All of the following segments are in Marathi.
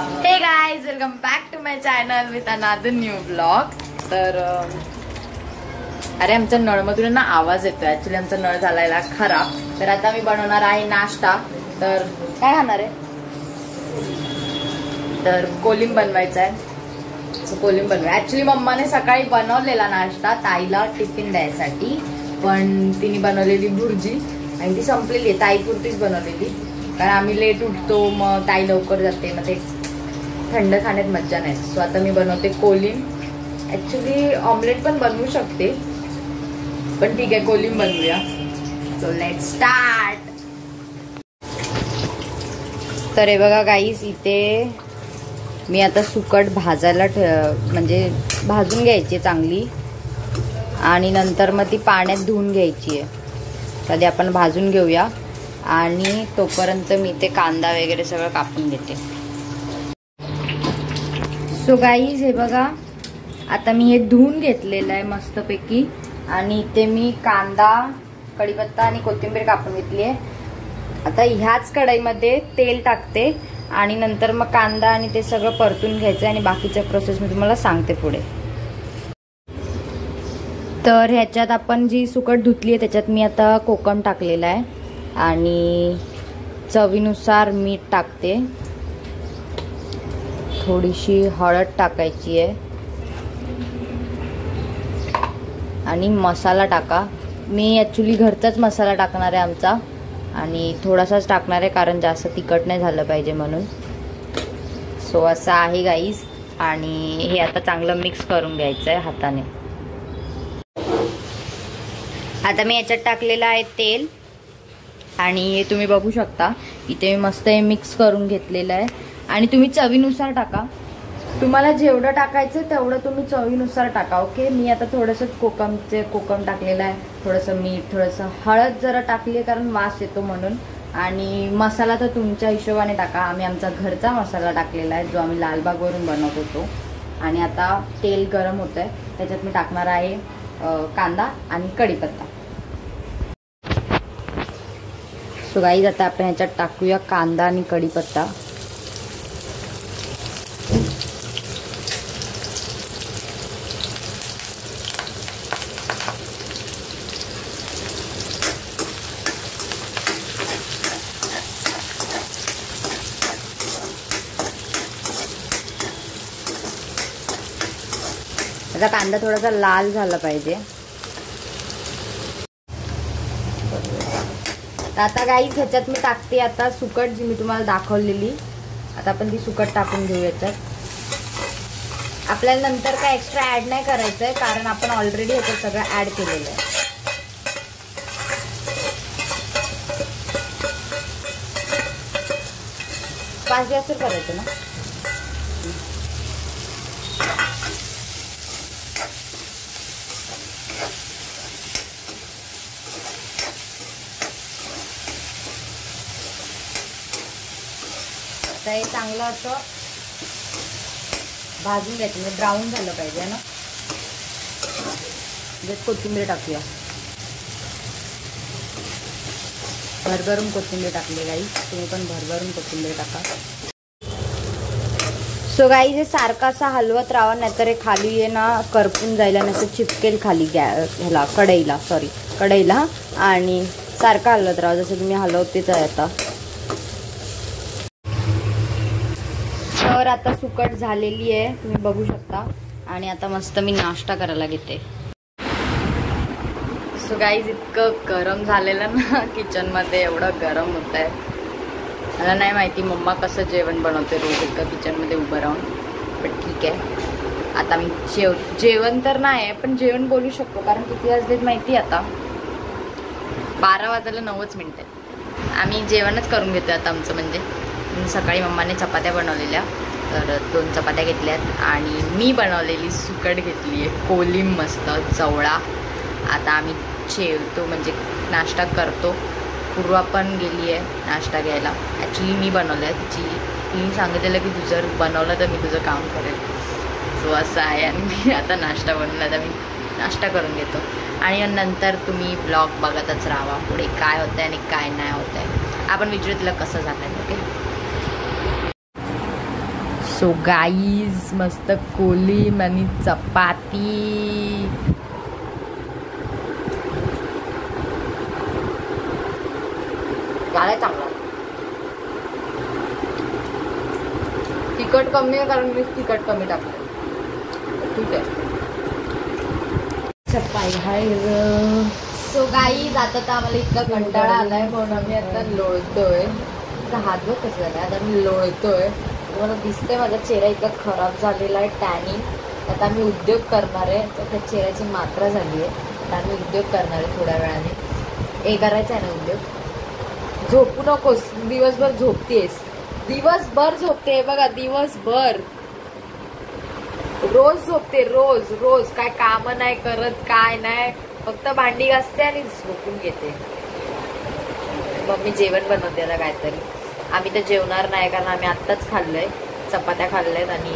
हे guys, welcome back to my channel with another new blog. तर अरे आमच्या नळमधून ना आवाज येतो, ऍक्च्युली आमचा नळ झालाय खराब। तर आता मी बनवणार आहे नाश्ता। तर काय खाणार आहे? तर कोलिम बनवायचा आहे। कोलिम बनवा। ऍक्च्युली मम्माने सकाळी बनवलेला नाश्ता ताईला टिफिन द्यायसाठी, पण तिने बनवलेली भुर्जी आणि ती संपलेली आहे, ताईपुरतीच बनवलेली, कारण आम्ही लेट उठतो, मग ताई लवकर जाते, मग ते थंड खाण्यात मज्जा नाही। सो आता मी बनवते कोलिम। ऍक्च्युली ऑमलेट पण बनवू शकते, पण ठीक आहे कोलिम बनवूया। So let's start. तर हे बघा गाईस, इथे मी आता सुकट भाजायला म्हणजे भाजून घ्यायची चांगली, आणि नंतर मग ती पाण्यात धुवून घ्यायची आहे। कधी आपण भाजून घेऊया, आणि तोपर्यंत मी ते कांदा वगैरे सगळं कापून घेते। सो गाईज हे बघा, आता मी हे धुवून घेतलेलं आहे मस्तपैकी, आणि इथे मी कांदा, कढीपत्ता आणि कोथिंबीर कापून घेतली आहे। आता ह्याच कढईमध्ये तेल टाकते, आणि नंतर मग कांदा आणि ते सगळं परतून घ्यायचं, आणि बाकीच्या प्रोसेस मी तुम्हाला सांगते पुढे। तर ह्याच्यात आपण जी सुकट धुतली आहे त्याच्यात मी आता कोकम टाकलेला आहे, आणि चवीनुसार मीठ टाकते, थोडीशी हळद टाकायची आहे, आणि मसाला टाका। मी ॲक्च्युली घरचाच मसाला टाकणार आहे आमचा, आणि थोडासाच टाकणार आहे कारण जास्त तिखट नाही झालं पाहिजे म्हणून। सो असं आहे गाईस, आणि हे आता चांगलं मिक्स करून घ्यायचं आहे हाताने। आता मी याच्यात टाकलेलं आहे तेल, आणि हे तुम्ही बघू शकता इथे मी मस्त हे मिक्स करून घेतलेलं आहे, आणि तुम्ही चवीनुसार टाका, तुम्हाला जेवढं टाकायचं तेवढं तुम्ही चवीनुसार टाका। ओके, मी आता थोडंसंच कोकम टाकलेलं आहे, थोडंसं मीठ, थोडंसं हळद जरा टाकली कारण वास येतो म्हणून, आणि मसाला तर तुमच्या हिशोबाने टाका। आम्ही आमचा घरचा मसाला टाकलेला आहे, जो आम्ही लालबागवरून बनवत होतो। आणि आता तेल गरम होत आहे, त्याच्यात मी टाकणार आहे कांदा आणि कढीपत्ता। सो गाईज आता आपण ह्याच्यात टाकूया कांदा आणि कढीपत्ता। आता कांदा थोडासा लाल झाला पाहिजे। आता गाईस ह्याच्यात मी टाकते आता सुकट, जी मी तुम्हाला दाखवलेली। आता आपण ती सुकट टाकून घेऊ याच्यात। आपल्याला नंतर काय एक्स्ट्रा ऍड नाही करायचं आहे, कारण आपण ऑलरेडी ह्याच्यात सगळं ऍड केलेलं आहे। पाच गॅसवर करायचं ना। तर हे चांगलं असं भाजून घ्यायचं, म्हणजे ब्राऊन झालं पाहिजे ना। कोथिंबीर टाकूया, भरभरून कोथिंबीर टाकली गाईस, तुम्ही पण भरभरून कोथिंबीर टाका। सो गाईस हे सारखं असं हलवत राहा, नाहीतर हे खाली आहे ना करपून जायला, नाही तर चिपकेल खाली ह्याला कढईला, आणि सारखं हलवत राहा, जसं तुम्ही हलवतेच आहे आता। तर आता सुकट झालेली आहे, तुम्ही बघू शकता, आणि आता मस्त मी नाश्ता करायला घेते। सो गाईज इतकं गरम झालेलं ना किचनमध्ये, एवढं गरम होत आहे, मला नाही माहिती मम्मा कसं जेवण बनवते रोज इतकं किचनमध्ये उभं राहून, पण ठीक आहे। आता मी जेवण तर नाही आहे, पण जेवण बोलू शकतो, कारण किती वाजलेत माहिती आता, 12 वाजायला 9 मिनिटं आहे। आम्ही जेवणच करून घेतो आता आमचं, म्हणजे सकाळी मम्माने चपात्या बनवलेल्या, तर 2 चपात्या घेतल्यात, आणि मी बनवलेली सुकट घेतली आहे कोलिम मस्त चवळा। आता आम्ही जेवतो, म्हणजे नाश्ता करतो। पूर्वा पण गेली आहे नाश्ता घ्यायला, ॲक्च्युली मी बनवलं आहे, तिने सांगितलेलं की तू जर बनवलं तर मी तुझं काम करेल। सो असं आहे, आणि मी आता नाश्ता बनवला, तर मी नाश्ता करून घेतो, आणि नंतर तुम्ही ब्लॉग बघतच राहा पुढे काय होतं आहे आणि काय नाही होत आहे। आपण विचारू तिला कसं झालं आहे। ओके, सो गाईज मस्त कोलीम आणि चपाती. झालाय चांगला. तिखट कमी आहे कारण मी तिखट कमी टाकलं. ठीक आहे. सो गाईज आता तर आम्हाला इतका कंटाळा आलाय म्हणून आम्ही आता लोळतोय. हात बघ कसं झालाय. आता मी लोळतोय. मला दिसतंय माझा चेहरा इतका खराब झालेला आहे टॅनिंग. आता आम्ही उद्योग करणार आहे. तर त्या चेहऱ्याची मात्रा झाली आहे. तर आम्ही उद्योग करणार आहे थोड्या वेळाने. करायचं आहे ना उद्योग. झोपू नकोस. दिवसभर झोपतेस. दिवसभर झोपते बघा. दिवसभर रोज झोपते. रोज रोज काय काम नाही करत काय नाही. फक्त भांडी घासते आणि झोपून घेते. मम्मी जेवण बनवते ना काहीतरी. आम्ही तर जेवणार नाही कारण आम्ही आत्ताच खाल्लंय. चपात्या खाल्ल्यात आणि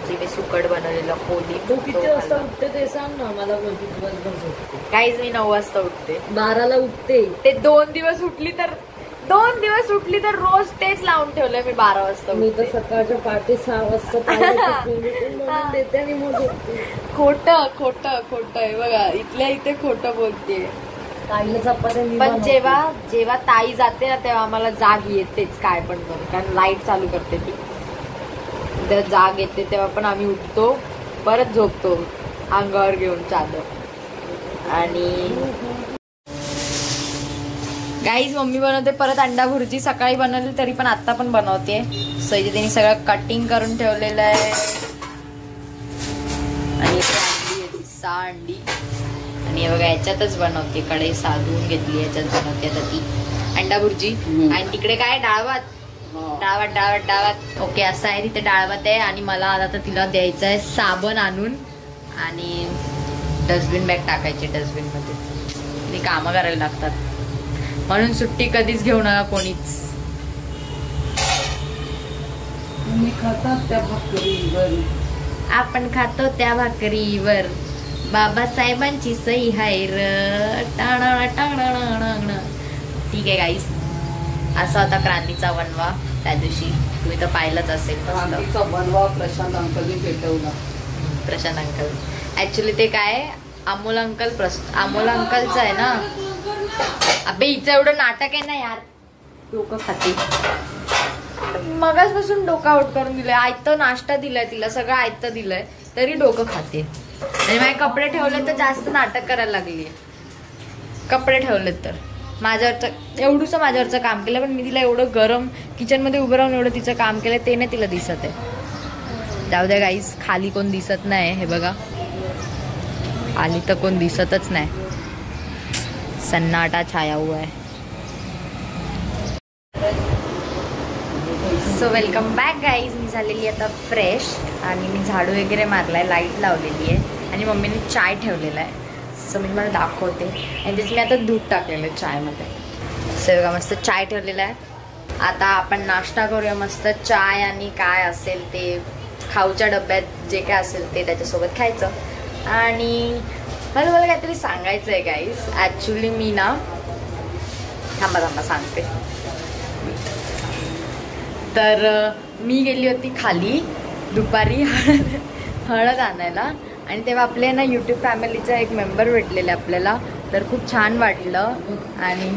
जी मी सुकट बनवलेलं कोली. तू किती वाजता उठते ते सांग ना मला. दिवसभर झोपते. काहीच मी 9 वाजता उठते. 12ला उठते. ते 2 दिवस उठली तर रोज तेच लावून ठेवलंय मी 12 वाजता. मी तर सकाळच्या पहाटे 6 वाजता देते आणि मग झोपते. खोटं खोटं खोटं आहे बघा. इथल्या इथे खोटं बोलते. पण जेव्हा ताई जाते ना तेव्हा आम्हाला जाग येतेच काय पण करून. कारण लाईट चालू करते ती. तेव्हा जाग येते तेव्हा पण आम्ही उठतो. परत झोपतो अंगावर घेऊन चादर. आणि गाईज मम्मी बनवते परत अंडा भुर्जी. सकाळी बनवली तरी पण आता पण बनवते. सईजीने सगळं कटिंग करून ठेवलेलं आहे. आणि अंडी आणि हे बघा याच्यातच बनवते. कढई साधून घेतली याच्यात बनवते आता ती अंडा भुर्जी. आणि तिकडे काय डाळभात. ओके असं आहे. तिथे डाळभात आहे. आणि मला आता तिला द्यायचं आहे साबण आणून आणि डस्टबिन बॅग टाकायची डस्टबिन मध्ये. ती कामं करायला लागतात म्हणून सुट्टी कधीच घेऊ नका कोणीच. आपण खातो त्या भाकरीवर बाबासाहेबांची सही हाय र. ठीक आहे गाईस. असा होता क्रांतीचा वनवा त्या दिवशी. तुम्ही तर पाहिलंच असेल. वनवा प्रशांत अंकलने पेटवला. प्रशांत अंकल ऍक्च्युली ते काय अमोल अंकलचं आहे ना. अबे हिचं एवढं नाटक आहे ना यार. डोकं खाते. मगाचपासून डोकं आउट करून दिलंय. आयतं नाश्ता दिलाय तिला. सगळं आयतं दिलंय तरी डोकं खाते. आणि माझे कपडे ठेवले तर जास्त नाटक करायला लागली. कपडे ठेवलेत तर माझ्यावरचं काम केलं. पण मी तिला एवढं गरम किचन मध्ये उभं राहून एवढं तिचं काम केलं ते नाही तिला दिसत आहे. जाऊ द्या गाईस. खाली कोण दिसत नाही. हे बघा खाली तर कोण दिसतच नाही. सन्नाटा छाया हुआ है. So welcome back guys. मी झालेली आता फ्रेश आणि मी झाडू वगैरे मारलाय. लाईट लावलेली आहे आणि मम्मीने चाय ठेवलेला आहे. सो मी मला दाखवते. आणि त्याची मी आता दूध टाकलेलं आहे चायमध्ये. सो बघा मस्त चाय ठेवलेला आहे. आता आपण नाश्ता करूया मस्त. चाय आणि काय असेल ते खाऊच्या डब्यात जे काय असेल ते त्याच्यासोबत खायचं. आणि मला काहीतरी सांगायचं आहे गाईज. ॲक्च्युली मी ना थांबा सांगते. तर मी गेली होती खाली दुपारी हळद आणायला. आणि तेव्हा आपले ना यूट्यूब फॅमिलीचा एक मेंबर भेटलेले आपल्याला. तर खूप छान वाटलं. आणि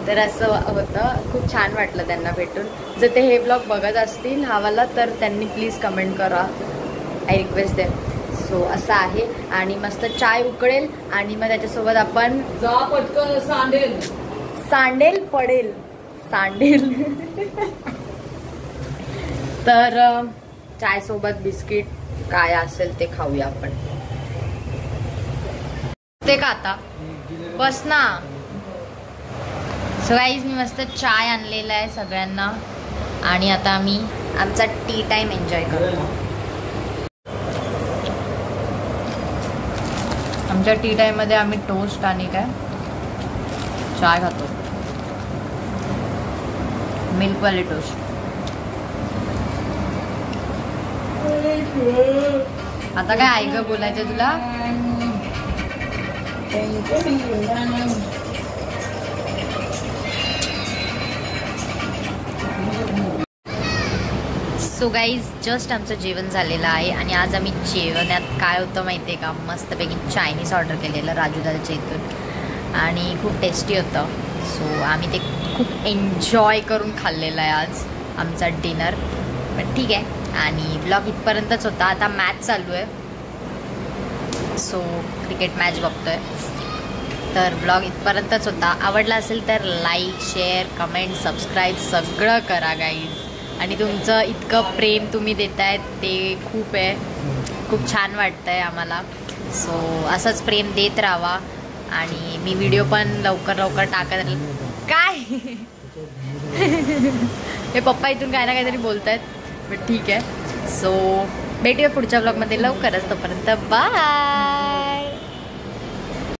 तर असं होतं. खूप छान वाटलं त्यांना भेटून. जर ते हे ब्लॉग बघत असतील हावाला तर त्यांनी प्लीज कमेंट करा. I request them. सो असं आहे. आणि मस्त चाय उकळेल आणि मग त्याच्यासोबत आपण पटकन सांडेल पडेल. तर चाय सोबत बिस्किट काय असेल ते खाऊया आपण. ते का आता बस ना. सो गाईज मी मस्त चाय आणलेला आहे सगळ्यांना. आणि आता आम्ही आमचा टी टाइम एन्जॉय करतो. आमच्या टी टाइम मध्ये आम्ही टोस्ट आणि काय चाय खातो. मिल्कवाले टोस्ट. आता काय आई ग बोलायचं तुला. सो गाईज जस्ट आमचं जेवण झालेलं आहे आणि आज आम्ही जेवणात काय होतं माहिती आहे का, मस्तपैकी चायनीज ऑर्डर केलेलं राजूदादाच्या इथून आणि खूप टेस्टी होतं. सो आम्ही ते खूप एन्जॉय करून खाल्लेलं आहे आज आमचा डिनर. पण ठीक आहे, आणि ब्लॉग इथपर्यंतच होता. आता मॅच चालू आहे, सो क्रिकेट मॅच बघतोय. तर ब्लॉग इथपर्यंतच होता. आवडला असेल तर लाईक, शेअर, कमेंट, सबस्क्राईब सगळं करा गाईज. आणि तुमचं इतकं प्रेम तुम्ही देतायत ते खूप आहे, खूप छान वाटतं आहे आम्हाला. सो असंच प्रेम देत राहा. आणि मी व्हिडिओ पण लवकर लवकर टाकत काय हे पप्पा इथून काय ना काहीतरी बोलत आहेत, बट ठीक आहे. सो भेटूया पुढच्या ब्लॉगमध्ये लवकरच. तोपर्यंत बाय.